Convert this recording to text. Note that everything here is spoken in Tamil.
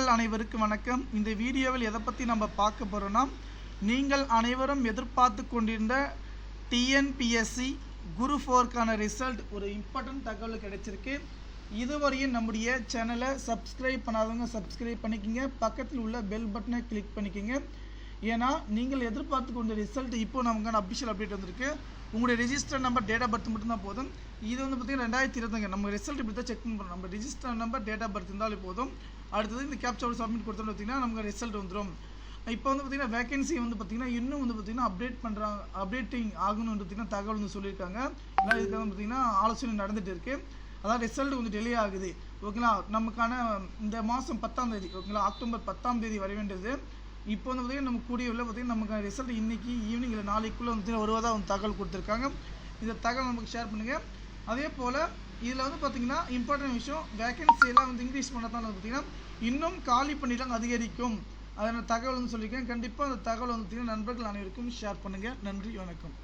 நண்பர்கள் அனைவருக்கும் வணக்கம். இந்த வீடியோவில் எதை பற்றி நம்ம பார்க்க போகிறோம்னா, நீங்கள் அனைவரும் எதிர்பார்த்து கொண்டிருந்த டிஎன்பிஎஸ்சி குரூப் 4க்கான ரிசல்ட் ஒரு இம்பார்ட்டன்ட் தகவல் கிடைச்சிருக்கு. இதுவரையும் நம்முடைய சேனலை சப்ஸ்கிரைப் பண்ணாதவங்க சப்ஸ்கிரைப் பண்ணிக்கோங்க, பக்கத்தில் உள்ள பெல் பட்டனை கிளிக் பண்ணிக்கோங்க. ஏன்னா நீங்கள் எதிர்பார்த்து கொண்ட ரிசல்ட் இப்போ நமக்கான அஃபிஷியல் அப்டேட் வந்திருக்கு. உங்களுடைய register number date of birth மட்டும்தான் போதும். இது வந்து பார்த்தீங்கன்னா 2020 நம்ம ரிசல்ட் இப்படி தான் செக் பண்ணுறோம். நம்ம register number date of birth இருந்தாலே போதும். அடுத்தது இந்த கேப்சர் சப்மிட் கொடுத்தோம்னு பார்த்தீங்கன்னா நமக்கு ரிசல்ட் வந்துடும். இப்போ வந்து பார்த்தீங்கன்னா வேகன்சி வந்து பார்த்தீங்கன்னா இன்னும் வந்து பார்த்தீங்கன்னா அப்டேட்டிங் ஆகணும்னு பார்த்தீங்கன்னா தகவல் வந்து சொல்லியிருக்காங்க. இதுக்கு வந்து பார்த்தீங்கன்னா ஆலோசனை நடந்துகிட்டு இருக்குது. அதாவது ரிசல்ட் கொஞ்சம் டிலே ஆகுது. ஓகேங்களா, நமக்கான இந்த மாதம் 10ஆம் தேதி, ஓகேங்களா, அக்டோபர் 10ஆம் தேதி வர வேண்டியது. இப்போ வந்து பார்த்தீங்கன்னா நம்ம கூடிய உள்ள பார்த்தீங்கன்னா நமக்கு ரிசல்ட் இன்றைக்கி ஈவினிங் இல்லை நாளைக்குள்ளே வந்து வருவதாக வந்து தகவல் கொடுத்துருக்காங்க. இந்த தகவல் நமக்கு ஷேர் பண்ணுங்கள். அதே போல் இதில் வந்து பார்த்தீங்கன்னா இம்பார்ட்டன்ட் விஷயம், வேகன்சியெல்லாம் வந்து இன்க்ரீஸ் பண்ணதான் பார்த்தீங்கன்னா இன்னும் காலி பணியிடம் அதிகரிக்கும். அதனால் தகவல் வந்து சொல்லியிருக்கேன். கண்டிப்பாக அந்த தகவல் வந்து பார்த்தீங்கன்னா நண்பர்கள் அனைவருக்கும் ஷேர் பண்ணுங்கள். நன்றி, வணக்கம்.